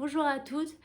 Bonjour à toutes,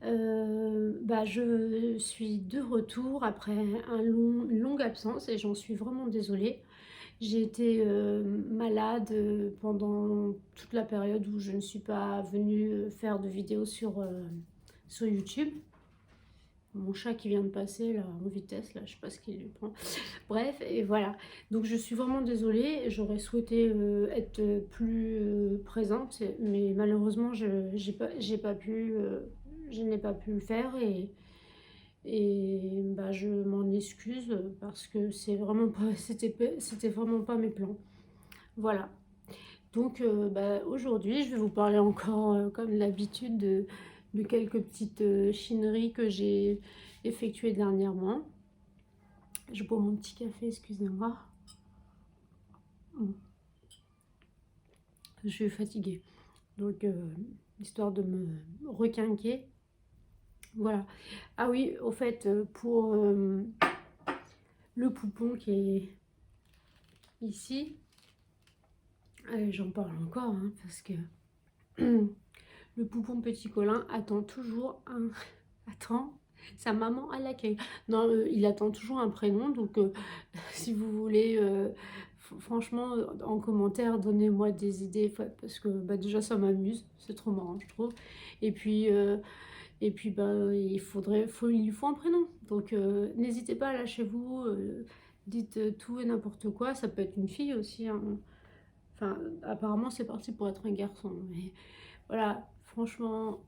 je suis de retour après une longue absence et j'en suis vraiment désolée. J'ai été, malade, pendant toute la période où je ne suis pas venue, faire de vidéos sur YouTube. Mon chat qui vient de passer là en vitesse là, je sais pas ce qu'il lui prend. Bref et voilà, donc je suis vraiment désolée, j'aurais souhaité, être plus, présente, mais malheureusement j'ai pas pu, je n'ai pas pu le faire et je m'en excuse, parce que c'est vraiment pas c'était vraiment pas mes plans. Voilà, donc aujourd'hui je vais vous parler encore, comme d'habitude de quelques petites, chineries que j'ai effectuées dernièrement. Je bois mon petit café, excusez-moi. Je suis fatiguée. Donc, histoire de me requinquer. Voilà. Ah oui, au fait, pour le poupon qui est ici, j'en parle encore, hein, parce que le poupon petit Colin attend toujours un... attend sa maman à l'accueil. Non, il attend toujours un prénom, donc si vous voulez, franchement, en commentaire, donnez-moi des idées, parce que déjà ça m'amuse, c'est trop marrant, je trouve. Et puis, il lui faut un prénom. Donc n'hésitez pas, lâchez-vous, dites tout et n'importe quoi. Ça peut être une fille aussi, hein. Enfin, apparemment c'est parti pour être un garçon, mais voilà, franchement,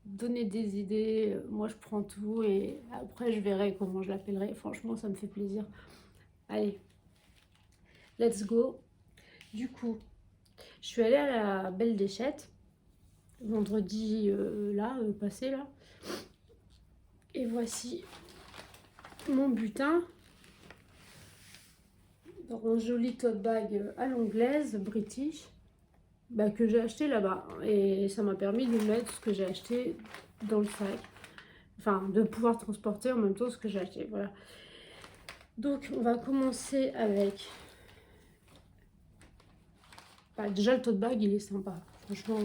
donnez des idées, moi je prends tout et après je verrai comment je l'appellerai. Franchement, ça me fait plaisir. Allez, let's go. Du coup, je suis allée à la Belle Déchette vendredi passé là. Et voici mon butin dans un joli tote bag à l'anglaise, british, que j'ai acheté là-bas. Et ça m'a permis de mettre ce que j'ai acheté dans le sac. Enfin, de pouvoir transporter en même temps ce que j'ai acheté. Voilà. Donc, on va commencer avec... déjà, le tote bag, il est sympa. Franchement,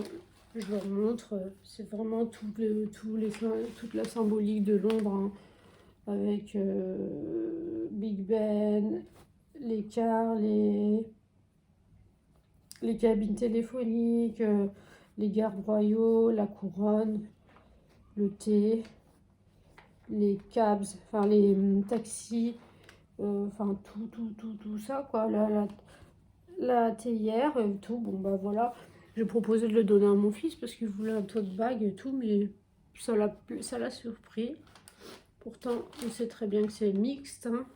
je vous remontre. C'est vraiment toute la symbolique de Londres, hein, avec Big Ben, les cars, les cabines téléphoniques, les gardes royaux, la couronne, le thé, les cabs, enfin les taxis, enfin tout ça quoi, la théière, tout. Bon bah voilà, j'ai proposé de le donner à mon fils parce qu'il voulait un tote bag et tout, mais ça l'a surpris. Pourtant, on sait très bien que c'est mixte, hein.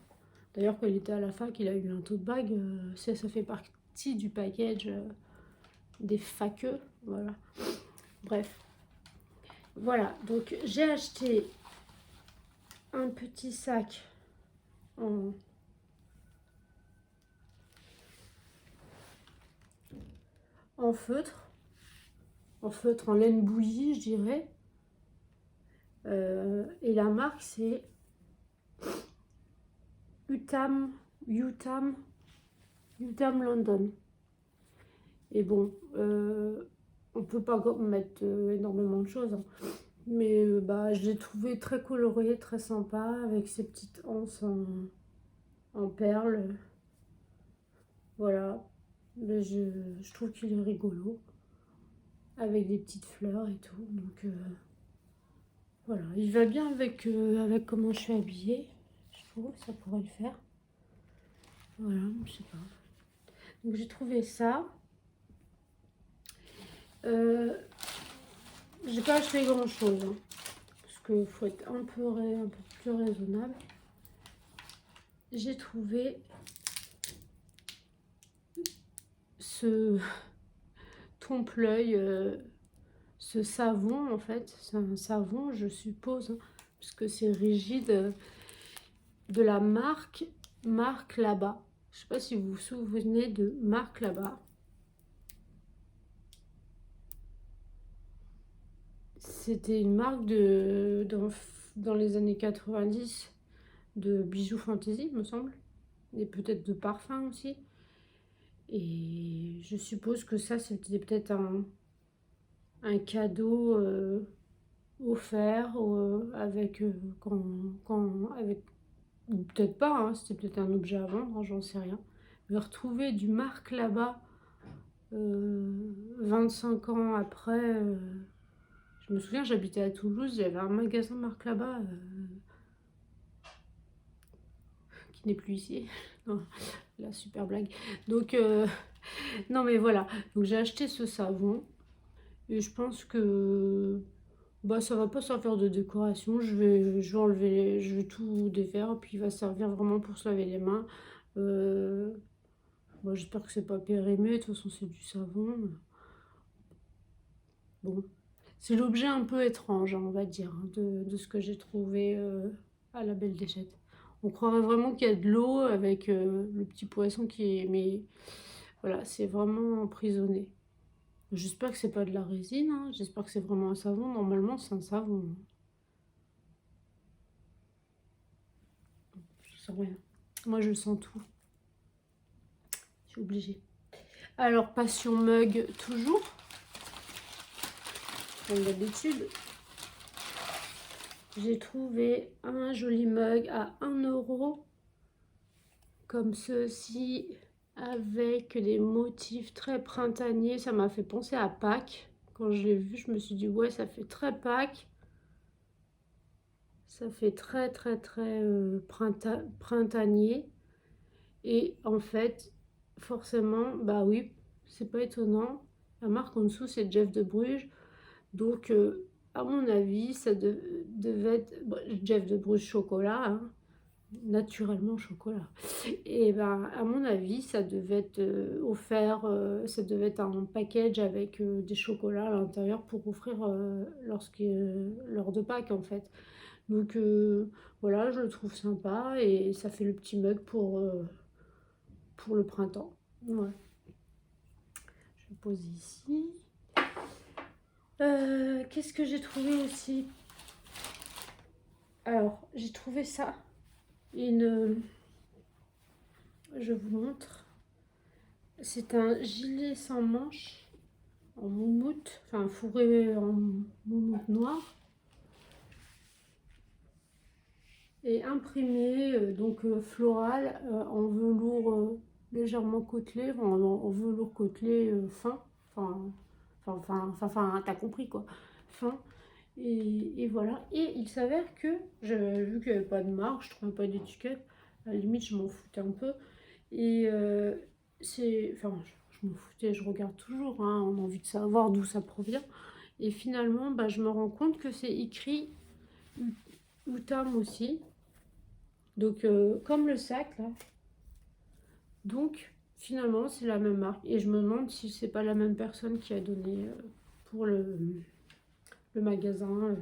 D'ailleurs, quand il était à la fac, il a eu un tote bag, ça fait partie du package des faqueux, voilà. Bref, voilà, donc j'ai acheté un petit sac en, en feutre, en laine bouillie, je dirais. Et la marque, c'est Utam London. Et bon, on peut pas mettre énormément de choses, hein. Mais je l'ai trouvé très coloré, très sympa, avec ses petites anses en perles. Voilà. Mais je trouve qu'il est rigolo, avec des petites fleurs et tout. Donc voilà, il va bien avec comment je suis habillée. Je trouve que ça pourrait le faire. Voilà, je sais pas. Donc j'ai trouvé ça. J'ai pas acheté grand chose, hein, parce qu'il faut être un peu plus raisonnable. J'ai trouvé ce trompe-l'œil, ce savon en fait. C'est un savon, je suppose, hein, puisque c'est rigide, de la marque là-bas. Je sais pas si vous vous souvenez de marque là-bas. C'était une marque dans les années 90 de bijoux fantasy, me semble. Et peut-être de parfums aussi. Et je suppose que ça, c'était peut-être un cadeau. offert avec, avec, ou peut-être pas, hein, c'était peut-être un objet à vendre, hein, j'en sais rien. Mais retrouver du Marc là-bas, 25 ans après, je me souviens, j'habitais à Toulouse, il y avait un magasin Marc là-bas qui n'est plus ici. Non, la super blague. Donc, non mais voilà. Donc j'ai acheté ce savon et je pense que bah, ça va pas servir de décoration. Je vais enlever, je vais tout défaire et puis il va servir vraiment pour se laver les mains. Euh, Bon, j'espère que c'est pas périmé, de toute façon c'est du savon. Bon, c'est l'objet un peu étrange, hein, on va dire, hein, de ce que j'ai trouvé à la Belle Déchette. On croirait vraiment qu'il y a de l'eau avec le petit poisson qui est... Mais voilà, c'est vraiment emprisonné. J'espère que c'est pas de la résine, hein, j'espère que c'est vraiment un savon. Normalement, c'est un savon, hein. Je sens rien. Moi, je sens tout. Je suis obligée. Alors, passion mug, toujours, comme d'habitude. J'ai trouvé un joli mug à 1 € comme ceci avec des motifs très printaniers. Ça m'a fait penser à Pâques. Quand je l'ai vu, je me suis dit ouais, ça fait très Pâques. Ça fait très très très printanier. Et en fait, forcément, bah oui, c'est pas étonnant. La marque en dessous, c'est Jeff de Bruges. Donc, à mon avis, ça devait être bon, Jeff de Bruges chocolat, hein, naturellement chocolat. Et ben, à mon avis, ça devait être offert, ça devait être un package avec des chocolats à l'intérieur pour offrir lors de Pâques en fait. Donc voilà, je le trouve sympa et ça fait le petit mug pour le printemps. Ouais. Je le pose ici. Qu'est-ce que j'ai trouvé aussi? Alors, j'ai trouvé ça. Je vous montre. C'est un gilet sans manches en moumoute, enfin fourré en moumoute noire et imprimé donc floral en velours légèrement côtelé, en velours côtelé fin, t'as compris quoi, fin. Et voilà. Et il s'avère que j'avais vu qu'il n'y avait pas de marque, je trouvais pas d'étiquette. À la limite, je m'en foutais un peu. Et enfin, je m'en foutais, je regarde toujours, hein, on a envie de savoir d'où ça provient. Et finalement, bah, je me rends compte que c'est écrit Utam aussi. Donc, comme le sac, là. Donc, finalement, c'est la même marque. Et je me demande si c'est pas la même personne qui a donné pour le magasin,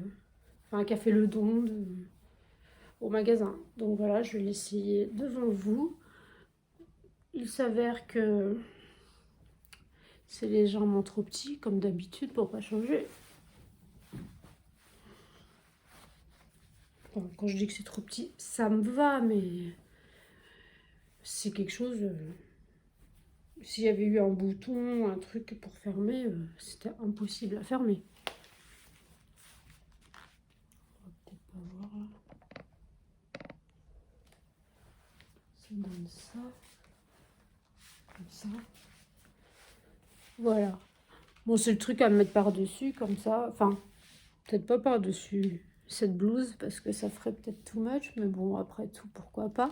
enfin, qui a fait le don au magasin. Donc voilà, je vais l'essayer devant vous. Il s'avère que c'est légèrement trop petit, comme d'habitude, pour pas changer. Bon, quand je dis que c'est trop petit, ça me va, mais c'est quelque chose... s'il y avait eu un bouton, un truc pour fermer, c'était impossible à fermer. On va peut-être pas voir là. Ça donne ça. Comme ça. Voilà. Bon, c'est le truc à mettre par-dessus, comme ça. Enfin, peut-être pas par-dessus cette blouse, parce que ça ferait peut-être too much. Mais bon, après tout, pourquoi pas.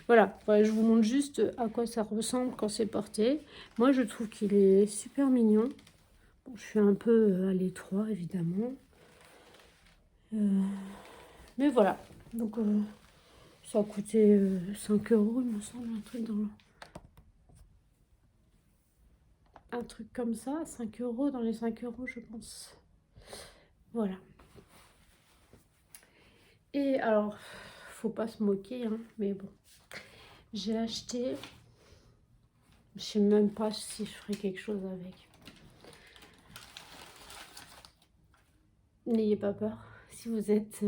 Voilà, ouais, je vous montre juste à quoi ça ressemble quand c'est porté. Moi, je trouve qu'il est super mignon. Bon, je suis un peu à l'étroit, évidemment. Mais voilà. Donc, ça a coûté 5 €, il me semble, un truc un truc comme ça. 5 € dans les 5 €, je pense. Voilà. Et alors, faut pas se moquer, hein, mais bon. J'ai acheté... Je sais même pas si je ferai quelque chose avec. N'ayez pas peur. Si vous êtes...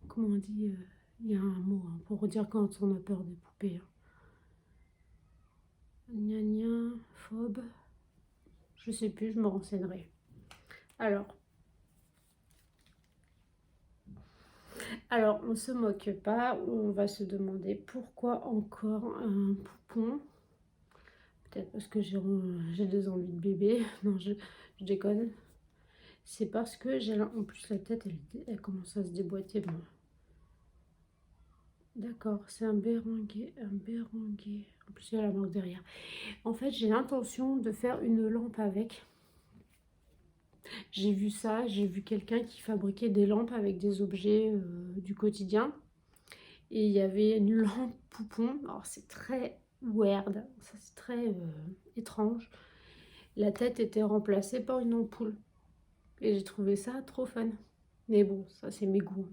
comment on dit il y a un mot hein, pour dire quand on a peur des poupées. Hein. Gna gna, phobe. Je sais plus, je me renseignerai. Alors, Alors, on se moque pas, on va se demander pourquoi encore un poupon. Peut-être parce que j'ai des envies de bébé. Non, je déconne. C'est parce que j'ai en plus la tête, elle commence à se déboîter. Bon. D'accord, c'est un béranguet, un béranguet. En plus, il y a la marque derrière. En fait, j'ai l'intention de faire une lampe avec. J'ai vu ça, j'ai vu quelqu'un qui fabriquait des lampes avec des objets du quotidien. Et il y avait une lampe poupon. Alors, c'est très weird, ça c'est très étrange. La tête était remplacée par une ampoule. Et j'ai trouvé ça trop fun. Mais bon, ça c'est mes goûts.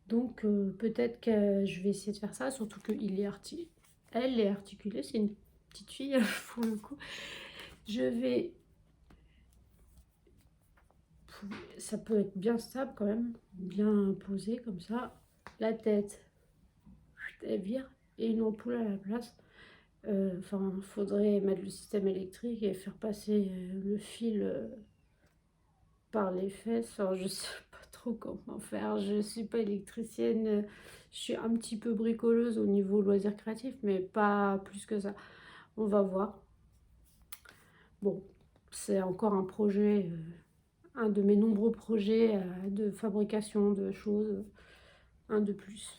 Donc peut-être que je vais essayer de faire ça, surtout qu'elle est articulée, c'est une petite fille pour le coup. Je vais... Ça peut être bien stable quand même, bien posé comme ça. La tête, elle vire et une ampoule à la place. Enfin, faudrait mettre le système électrique et faire passer le fil par les fesses. Alors, je sais pas trop comment faire. Je suis pas électricienne. Je suis un petit peu bricoleuse au niveau loisirs créatifs, mais pas plus que ça. On va voir. Bon, c'est encore un projet, un de mes nombreux projets de fabrication de choses, un de plus.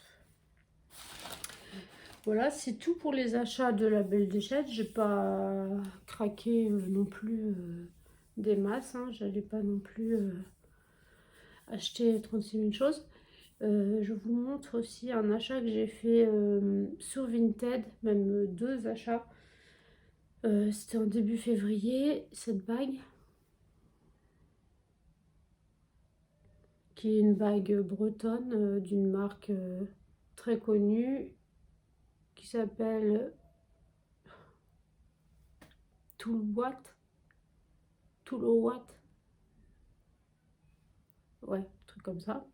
Voilà, c'est tout pour les achats de la Belle Déchette. J'ai pas craqué non plus des masses. Hein. J'allais pas non plus acheter 36 000 choses. Je vous montre aussi un achat que j'ai fait sur Vinted, même deux achats. C'était en début février, cette bague, qui est une bague bretonne d'une marque très connue, qui s'appelle Toolwatt. Ouais, un truc comme ça.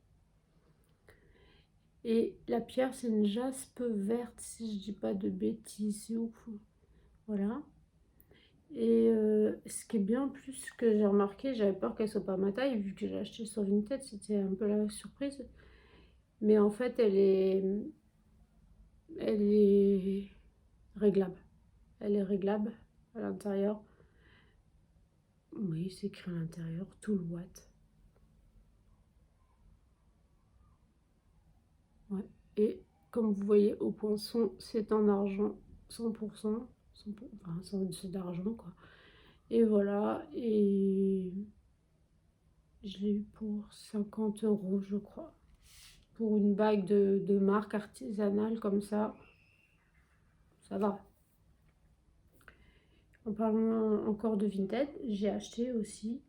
Et la pierre, c'est une jaspe verte, si je dis pas de bêtises. C'est ouf. Voilà. Et ce qui est bien plus que j'ai remarqué, j'avais peur qu'elle soit pas ma taille, vu que j'ai acheté sur Vinted, c'était un peu la surprise. Mais en fait, elle est réglable. Elle est réglable à l'intérieur. Oui, c'est écrit à l'intérieur, tout le watt. Ouais. Et comme vous voyez au poinçon, c'est en argent 100%. Enfin, c'est d'argent quoi. Et voilà, et je l'ai eu pour 50 euros, je crois. Pour une bague de marque artisanale comme ça va. En parlant encore de Vinted, j'ai acheté aussi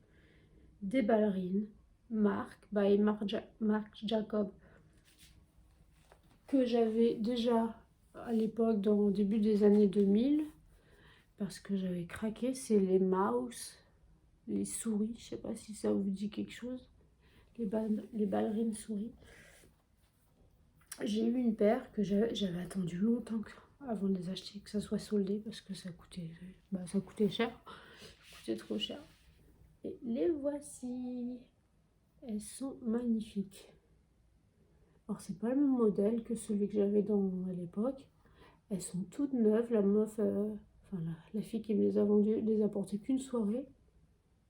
des ballerines Marc by Marc Jacob que j'avais déjà à l'époque, au début des années 2000, parce que j'avais craqué. C'est les mouse, les souris, je sais pas si ça vous dit quelque chose, les ballerines souris. J'ai eu une paire que j'avais attendu longtemps avant de les acheter, que ça soit soldé, parce que ça coûtait cher, ça coûtait trop cher. Et les voici, elles sont magnifiques. Alors c'est pas le même modèle que celui que j'avais à l'époque. Elles sont toutes neuves. La meuf, enfin la fille qui me les a vendues, les a portées qu'une soirée.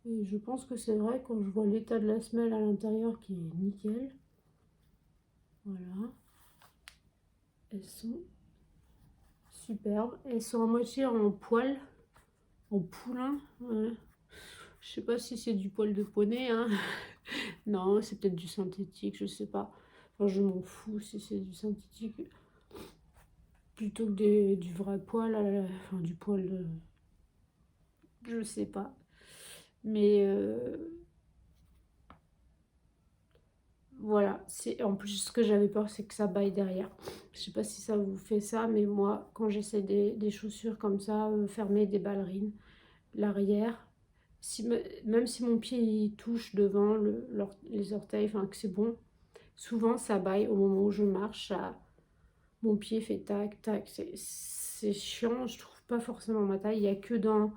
Et je pense que c'est vrai quand je vois l'état de la semelle à l'intérieur qui est nickel. Voilà. Elles sont superbes. Elles sont à moitié en poil, en poulain. Ouais. Je sais pas si c'est du poil de poney. Hein. Non, c'est peut-être du synthétique, je sais pas. Enfin, je m'en fous si c'est du synthétique. Plutôt que du vrai poil, enfin du poil de... Je sais pas. Mais voilà, en plus ce que j'avais peur c'est que ça baille derrière. Je sais pas si ça vous fait ça, mais moi quand j'essaie des chaussures comme ça, fermées, des ballerines, l'arrière, même si mon pied il touche devant les orteils, enfin que c'est bon, souvent ça baille au moment où je marche, mon pied fait tac tac, c'est chiant, je trouve pas forcément ma taille. Il y a que dans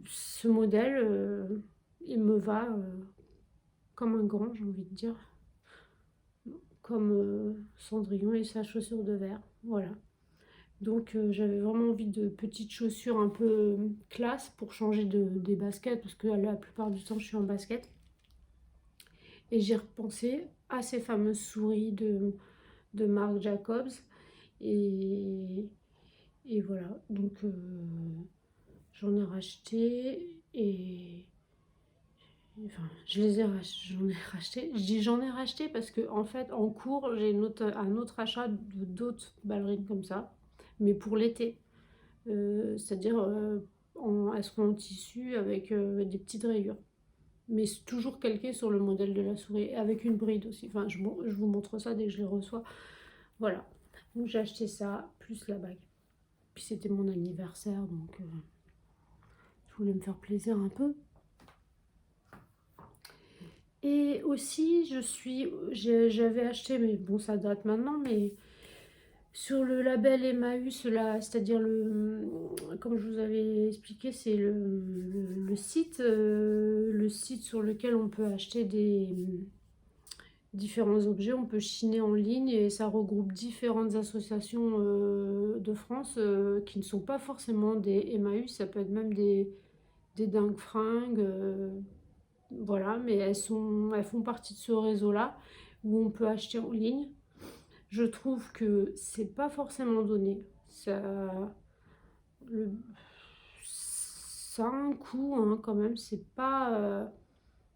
ce modèle, il me va comme un grand, j'ai envie de dire. comme Cendrillon et sa chaussure de verre. Voilà. Donc j'avais vraiment envie de petites chaussures un peu classe pour changer des baskets, parce que la plupart du temps je suis en basket. Et j'ai repensé à ces fameuses souris de Marc Jacobs. Et, et voilà, donc j'en ai racheté et... Enfin, j'en ai racheté. Je dis j'en ai racheté parce que en fait, en cours, j'ai un autre achat d'autres ballerines comme ça, mais pour l'été. C'est-à-dire, elles seront en tissu avec des petites rayures. Mais c'est toujours calqué sur le modèle de la souris, avec une bride aussi. Enfin, je vous montre ça dès que je les reçois. Voilà. Donc j'ai acheté ça, plus la bague. Puis c'était mon anniversaire, donc je voulais me faire plaisir un peu. Et aussi, j'avais acheté, mais bon, ça date maintenant, mais sur le label Emmaüs, là, c'est-à-dire comme je vous avais expliqué, c'est le site sur lequel on peut acheter des différents objets, on peut chiner en ligne et ça regroupe différentes associations de France qui ne sont pas forcément des Emmaüs, ça peut être même des dingues fringues. Voilà, mais elles font partie de ce réseau-là où on peut acheter en ligne. Je trouve que c'est pas forcément donné. Ça a un coût hein, quand même. C'est pas,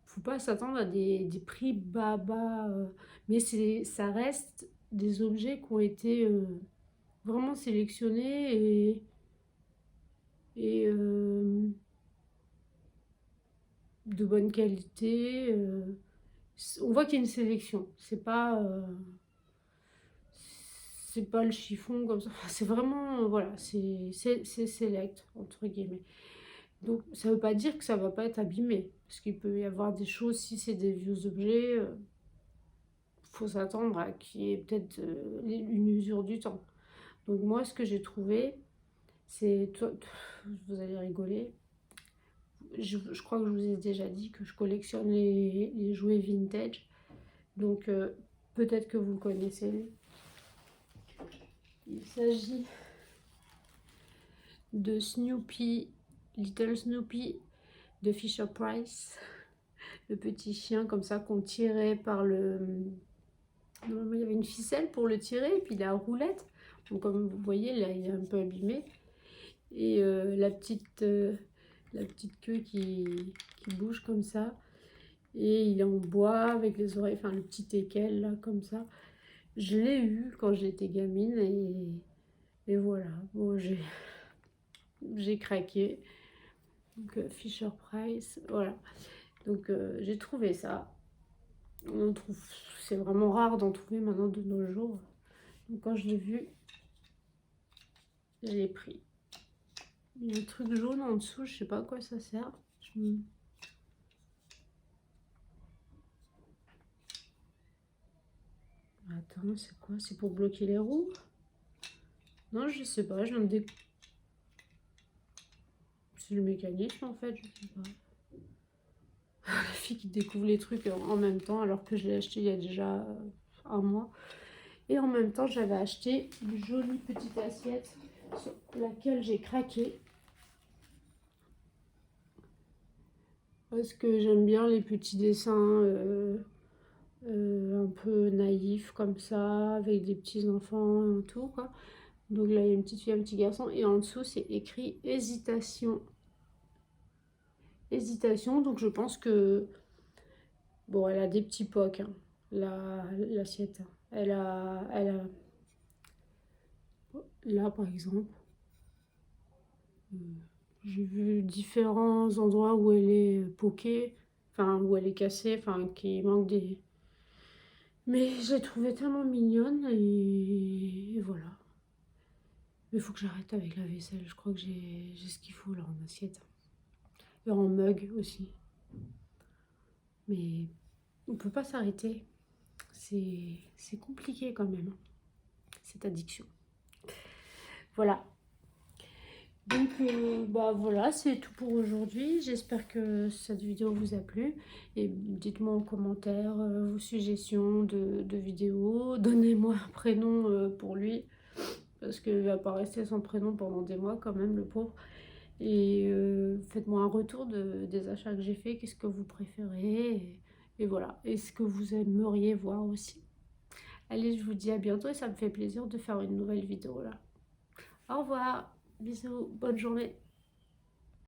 faut pas s'attendre à des prix bas, mais ça reste des objets qui ont été vraiment sélectionnés et de bonne qualité. On voit qu'il y a une sélection. C'est pas le chiffon comme ça. C'est vraiment, voilà, c'est select, entre guillemets. Donc, ça veut pas dire que ça va pas être abîmé. Parce qu'il peut y avoir des choses, si c'est des vieux objets, faut s'attendre à qu'il y ait peut-être une usure du temps. Donc, moi, ce que j'ai trouvé, c'est. Vous allez rigoler. Je crois que je vous ai déjà dit que je collectionne les jouets vintage. Donc, peut-être que vous le connaissez. Il s'agit de Snoopy, Little Snoopy de Fisher-Price. Le petit chien comme ça qu'on tirait par le... Normalement, il y avait une ficelle pour le tirer, et puis la roulette. Donc, comme vous voyez, là, il est un peu abîmé. Et la petite queue qui bouge comme ça. Et il est en bois avec les oreilles, enfin le petit équel là, comme ça. Je l'ai eu quand j'étais gamine et voilà. Bon, j'ai craqué. Donc Fisher-Price, voilà. Donc j'ai trouvé ça. C'est vraiment rare d'en trouver maintenant de nos jours. Donc quand je l'ai vu, je l'ai pris. Il y a un truc jaune en dessous, je sais pas à quoi ça sert. Attends, c'est quoi? C'est pour bloquer les roues? Non, je sais pas, je viens de c'est le mécanisme en fait, je sais pas. La fille qui découvre les trucs en même temps alors que je l'ai acheté il y a déjà un mois. Et en même temps, j'avais acheté une jolie petite assiette sur laquelle j'ai craqué. Parce que j'aime bien les petits dessins un peu naïfs comme ça, avec des petits enfants et tout quoi. Donc là, il y a une petite fille, un petit garçon. Et en dessous, c'est écrit hésitation. Hésitation, donc je pense que... Bon, elle a des petits pocs, hein, l'assiette. Elle a... Là, par exemple, j'ai vu différents endroits où elle est poquée, enfin, où elle est cassée, enfin, qui manque des... Mais je l'ai trouvée tellement mignonne et voilà. Mais il faut que j'arrête avec la vaisselle. Je crois que j'ai ce qu'il faut là en assiette. Et en mug aussi. Mais on peut pas s'arrêter. C'est compliqué quand même, cette addiction. Voilà. Donc bah voilà, c'est tout pour aujourd'hui. J'espère que cette vidéo vous a plu. Et dites-moi en commentaire vos suggestions de vidéos. Donnez-moi un prénom pour lui. Parce qu'il va pas rester sans prénom pendant des mois quand même, le pauvre. Et faites-moi un retour des achats que j'ai fait. Qu'est-ce que vous préférez et voilà. Et ce que vous aimeriez voir aussi. Allez, je vous dis à bientôt et ça me fait plaisir de faire une nouvelle vidéo là. Au revoir, bisous, bonne journée.